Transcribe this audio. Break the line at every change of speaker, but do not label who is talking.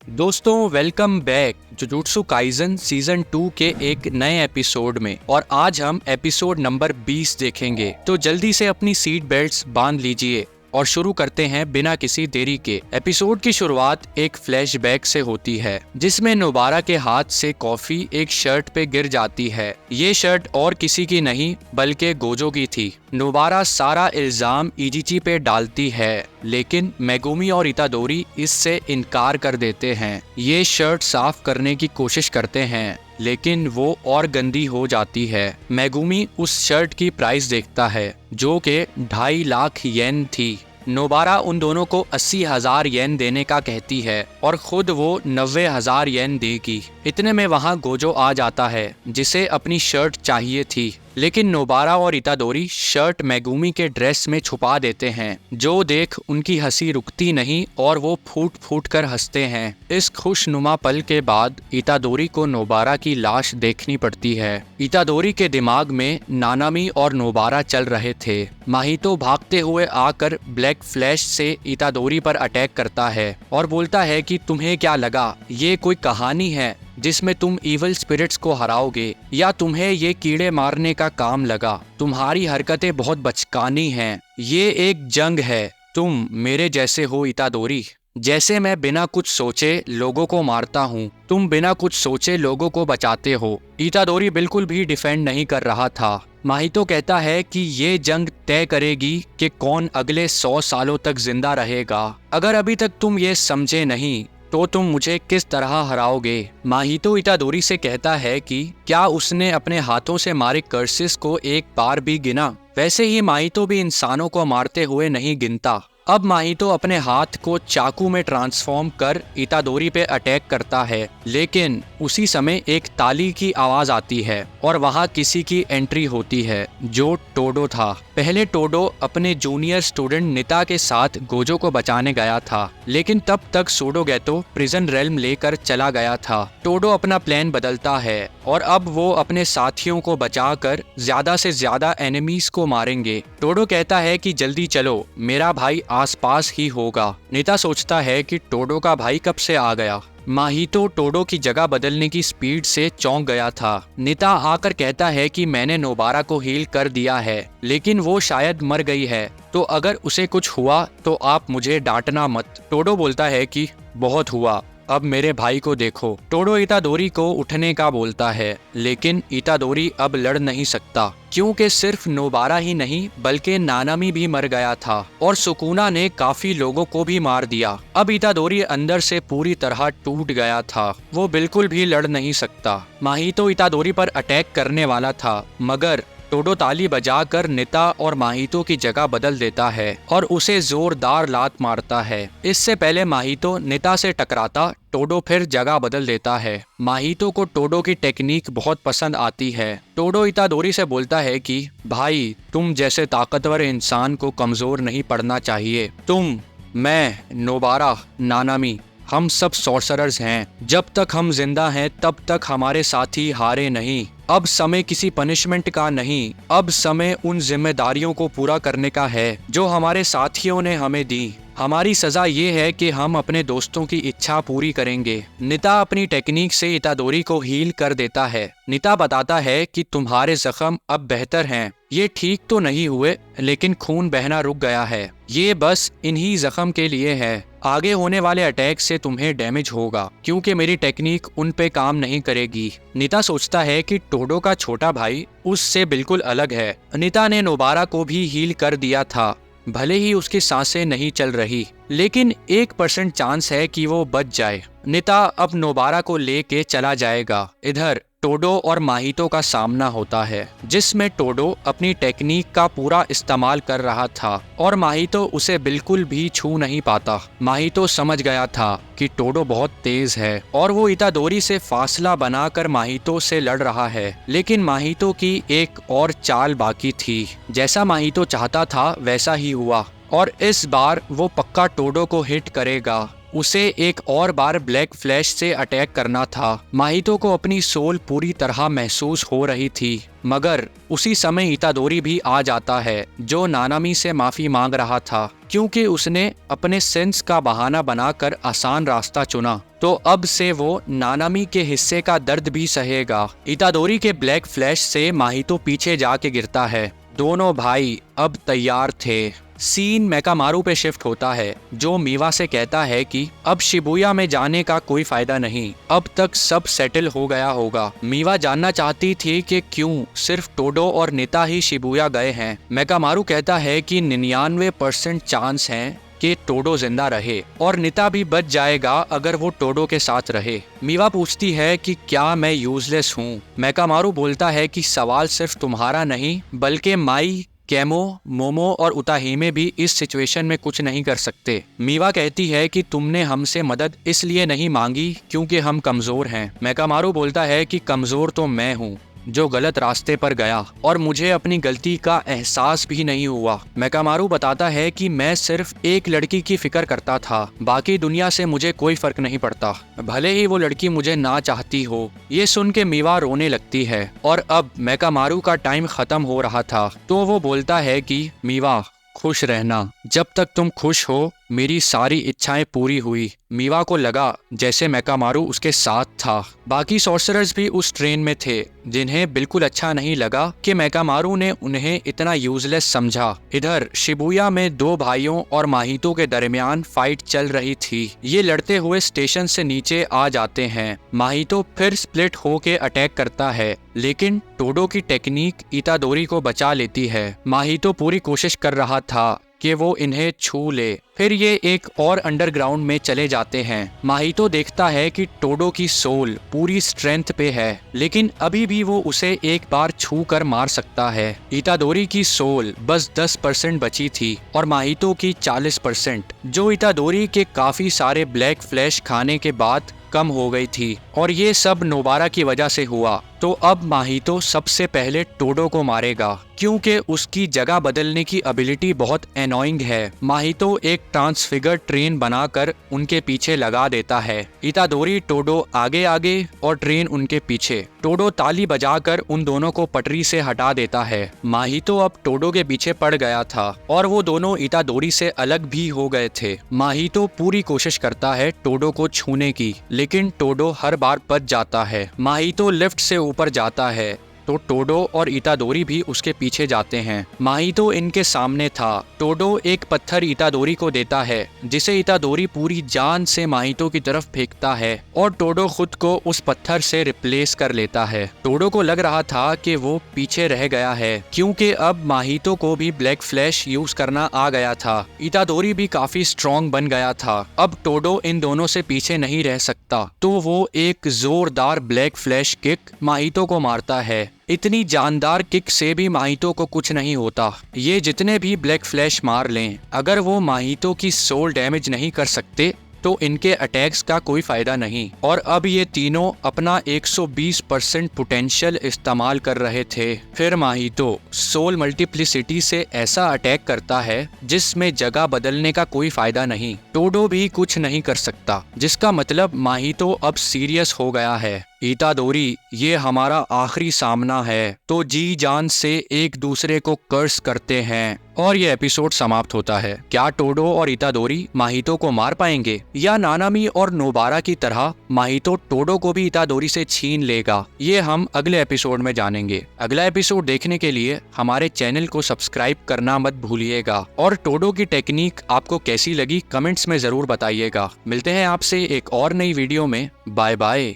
दोस्तों welcome back Jujutsu Kaisen season 2 के एक नए एपिसोड में। और आज हम एपिसोड नंबर 20 देखेंगे। तो जल्दी से अपनी सीट बेल्ट्स बांध लीजिए और शुरू करते हैं बिना किसी देरी के। एपिसोड की शुरुआत एक फ्लैशबैक से होती है जिसमें नोबारा के हाथ से कॉफी एक शर्ट पे गिर जाती है। ये शर्ट और किसी की नहीं बल्कि गोजो की थी। नोबारा सारा इल्जाम इजिची पे डालती है लेकिन मेगुमी और इतादोरी इससे इनकार कर देते हैं। ये शर्ट साफ करने की कोशिश करते हैं लेकिन वो और गंदी हो जाती है। मेगुमी उस शर्ट की प्राइस देखता है जो कि 2.5 लाख येन थी। नोबारा उन दोनों को 80,000 येन देने का कहती है और खुद वो 90,000 येन देगी। इतने में वहाँ गोजो आ जाता है जिसे अपनी शर्ट चाहिए थी, लेकिन नोबारा और इतादोरी शर्ट मेगुमी के ड्रेस में छुपा देते हैं। जो देख उनकी हंसी रुकती नहीं और वो फूट फूट कर हंसते हैं। इस खुशनुमा पल के बाद इतादोरी को नोबारा की लाश देखनी पड़ती है। इतादोरी के दिमाग में नानामी और नोबारा चल रहे थे। माहितो भागते हुए आकर ब्लैक फ्लैश से इतादोरी पर अटैक करता है और बोलता है कि तुम्हें क्या लगा ये कोई कहानी है जिसमें तुम इविल स्पिरिट्स को हराओगे, या तुम्हें ये कीड़े मारने का काम लगा। तुम्हारी हरकतें बहुत बचकानी हैं। ये एक जंग है। तुम मेरे जैसे हो इतादोरी। जैसे मैं बिना कुछ सोचे लोगों को मारता हूँ, तुम बिना कुछ सोचे लोगों को बचाते हो। इतादोरी बिल्कुल भी डिफेंड नहीं कर रहा था। माहितो कहता है कि ये जंग तय करेगी कि कौन अगले 100 सालों तक जिंदा रहेगा। अगर अभी तक तुम ये समझे नहीं तो तुम मुझे किस तरह हराओगे। माहितो इतादोरी से कहता है कि क्या उसने अपने हाथों से मारे कर्सेस को एक बार भी गिना। वैसे ही माहितो भी इंसानों को मारते हुए नहीं गिनता। अब माहितो अपने हाथ को चाकू में ट्रांसफॉर्म कर इतादोरी पे अटैक करता है, लेकिन उसी समय एक ताली की आवाज आती है और वहाँ किसी की एंट्री होती है जो टोडो था। पहले टोडो अपने जूनियर स्टूडेंट निता के साथ गोजो को बचाने गया था, लेकिन तब तक सूडोगेतो प्रिजन रेल्म लेकर चला गया था। टोडो अपना प्लान बदलता है और अब वो अपने साथियों को बचाकर ज्यादा से ज्यादा एनिमीज को मारेंगे। टोडो कहता है कि जल्दी चलो, मेरा भाई आसपास ही होगा। निता सोचता है कि टोडो का भाई कब से आ गया। माहितो टोडो की जगह बदलने की स्पीड से चौंक गया था। निता आकर कहता है कि मैंने नोबारा को हील कर दिया है, लेकिन वो शायद मर गई है, तो अगर उसे कुछ हुआ तो आप मुझे डांटना मत। टोडो बोलता है कि बहुत हुआ, अब मेरे भाई को देखो। टोडो इतादोरी को उठने का बोलता है, लेकिन इतादोरी अब लड़ नहीं सकता क्योंकि सिर्फ नोबारा ही नहीं बल्कि नानामी भी मर गया था और सुकुना ने काफी लोगों को भी मार दिया। अब इतादोरी अंदर से पूरी तरह टूट गया था। वो बिल्कुल भी लड़ नहीं सकता। माहितो इतादोरी पर अटैक करने वाला था, मगर टोडो ताली बजाकर निता और माहितो की जगह बदल देता है और उसे जोरदार लात मारता है। इससे पहले माहितो निता से टकराता टोडो फिर जगह बदल देता है। माहितो को टोडो की टेक्निक बहुत पसंद आती है। टोडो इतादोरी से बोलता है कि भाई, तुम जैसे ताकतवर इंसान को कमजोर नहीं पड़ना चाहिए। तुम, मैं, नोबारा, नानामी, हम सब सॉर्सरर्स हैं। जब तक हम जिंदा हैं तब तक हमारे साथी हारे नहीं। अब समय किसी पनिशमेंट का नहीं, अब समय उन जिम्मेदारियों को पूरा करने का है जो हमारे साथियों ने हमें दी। हमारी सजा ये है कि हम अपने दोस्तों की इच्छा पूरी करेंगे। निता अपनी टेक्निक से इतादोरी को हील कर देता है। निता बताता है कि तुम्हारे जख्म अब बेहतर हैं। ये ठीक तो नहीं हुए, लेकिन खून बहना रुक गया है। ये बस इन्हीं जख्म के लिए है। आगे होने वाले अटैक से तुम्हें डैमेज होगा क्योंकि मेरी टेक्निक उन पे काम नहीं करेगी। निता सोचता है कि टोडो का छोटा भाई उससे बिल्कुल अलग है। निता ने नोबारा को भी हील कर दिया था, भले ही उसकी सांसें नहीं चल रही, लेकिन 1% चांस है कि वो बच जाए। निता अब नोबारा को लेके चला जाएगा। इधर टोडो और माहितो का सामना होता है जिसमें टोडो अपनी टेक्निक का पूरा इस्तेमाल कर रहा था और माहितो उसे बिल्कुल भी छू नहीं पाता। माहितो समझ गया था कि टोडो बहुत तेज है और वो इतादोरी से फासला बनाकर माहितो से लड़ रहा है, लेकिन माहितो की एक और चाल बाकी थी। जैसा माहितो चाहता था वैसा ही हुआ और इस बार वो पक्का टोडो को हिट करेगा। उसे एक और बार ब्लैक फ्लैश से अटैक करना था। माहितो को अपनी सोल पूरी तरह महसूस हो रही थी, मगर उसी समय इतादोरी भी आ जाता है जो नानामी से माफी मांग रहा था क्योंकि उसने अपने सेंस का बहाना बनाकर आसान रास्ता चुना। तो अब से वो नानामी के हिस्से का दर्द भी सहेगा। इतादोरी के ब्लैक फ्लैश से माहितो पीछे जाके गिरता है। दोनों भाई अब तैयार थे। सीन मेकामारू पे शिफ्ट होता है, जो मीवा से कहता है कि अब शिबुया में जाने का कोई फायदा नहीं, अब तक सब सेटल हो गया होगा। मीवा जानना चाहती थी कि क्यों सिर्फ टोडो और निता ही शिबुया गए हैं। मेकामारू कहता है कि 99% चांस है कि टोडो जिंदा रहे और निता भी बच जाएगा अगर वो टोडो के साथ रहे। मीवा पूछती है कि क्या मैं यूजलेस हूँ। मेकामारू बोलता है कि सवाल सिर्फ तुम्हारा नहीं बल्कि माई, केमो, मोमो और उताहिमे भी इस सिचुएशन में कुछ नहीं कर सकते। मीवा कहती है कि तुमने हमसे मदद इसलिए नहीं मांगी क्योंकि हम कमजोर हैं। मेकामारू बोलता है कि कमजोर तो मैं हूँ जो गलत रास्ते पर गया और मुझे अपनी गलती का एहसास भी नहीं हुआ। मेकामारू बताता है कि मैं सिर्फ एक लड़की की फिक्र करता था, बाकी दुनिया से मुझे कोई फर्क नहीं पड़ता, भले ही वो लड़की मुझे ना चाहती हो। ये सुन के मीवा रोने लगती है और अब मेकामारू का टाइम खत्म हो रहा था, तो वो बोलता है कि मीवा खुश रहना, जब तक तुम खुश हो मेरी सारी इच्छाएं पूरी हुई। मीवा को लगा जैसे मेकामारू उसके साथ था। बाकी सॉर्सरर्स भी उस ट्रेन में थे, जिन्हें बिल्कुल अच्छा नहीं लगा कि मेकामारू ने उन्हें इतना यूजलेस समझा। इधर शिबुया में दो भाइयों और माहितो के दरमियान फाइट चल रही थी। ये लड़ते हुए स्टेशन से नीचे आ जाते हैं। माहितो फिर स्प्लिट होके अटैक करता है, लेकिन टोडो की टेक्निक इतादोरी को बचा लेती है। माहितो पूरी कोशिश कर रहा था कि वो इन्हें छू ले। फिर ये एक और अंडरग्राउंड में चले जाते हैं। माहितो देखता है कि टोडो की सोल पूरी स्ट्रेंथ पे है, लेकिन अभी भी वो उसे एक बार छू कर मार सकता है। इतादोरी की सोल बस 10% बची थी और माहितो की 40%, जो इतादोरी के काफी सारे ब्लैक फ्लैश खाने के बाद कम हो गई थी, और ये सब नोबारा की वजह से हुआ। तो अब माहितो सबसे पहले टोडो को मारेगा, क्योंकि उसकी जगह बदलने की एबिलिटी बहुत एनोइंग है। माहितो एक ट्रांसफिगर ट्रेन बनाकर उनके पीछे लगा देता है। इतादोरी टोडो आगे आगे और ट्रेन उनके पीछे। टोडो ताली बजाकर उन दोनों को पटरी से हटा देता है। माहितो अब टोडो के पीछे पड़ गया था और वो दोनों इतादोरी से अलग भी हो गए थे। माहितो पूरी कोशिश करता है टोडो को छूने की, लेकिन टोडो हर बार बच जाता है। माहितो लिफ्ट से ऊपर जाता है तो टोडो और इतादोरी भी उसके पीछे जाते हैं। माहितो इनके सामने था। टोडो एक पत्थर इतादोरी को देता है, जिसे इतादोरी पूरी जान से माहितो की तरफ फेंकता है और टोडो खुद को उस पत्थर से रिप्लेस कर लेता है। टोडो को लग रहा था कि वो पीछे रह गया है, क्योंकि अब माहितो को भी ब्लैक फ्लैश यूज करना आ गया था। इतादोरी भी काफी स्ट्रॉन्ग बन गया था। अब टोडो इन दोनों से पीछे नहीं रह सकता, तो वो एक जोरदार ब्लैक फ्लैश किक माहितो को मारता है। इतनी जानदार किक से भी माहितो को कुछ नहीं होता। ये जितने भी ब्लैक फ्लैश मार लें, अगर वो माहितो की सोल डैमेज नहीं कर सकते तो इनके अटैक्स का कोई फायदा नहीं। और अब ये तीनों अपना 120% पोटेंशियल इस्तेमाल कर रहे थे। फिर माहितो सोल मल्टीप्लिसिटी से ऐसा अटैक करता है जिसमें जगह बदलने का कोई फायदा नहीं। टोडो भी कुछ नहीं कर सकता, जिसका मतलब माहितो अब सीरियस हो गया है। इतादोरी, ये हमारा आखिरी सामना है, तो जी जान से एक दूसरे को कर्स करते हैं। और ये एपिसोड समाप्त होता है। क्या टोडो और इतादोरी माहितो को मार पाएंगे, या नानामी और नोबारा की तरह माहितो टोडो को भी इतादोरी से छीन लेगा? ये हम अगले एपिसोड में जानेंगे। अगला एपिसोड देखने के लिए हमारे चैनल को सब्सक्राइब करना मत भूलिएगा। और टोडो की टेक्निक आपको कैसी लगी कमेंट्स में जरूर बताइएगा। मिलते हैं आपसे एक और नई वीडियो में। Bye bye.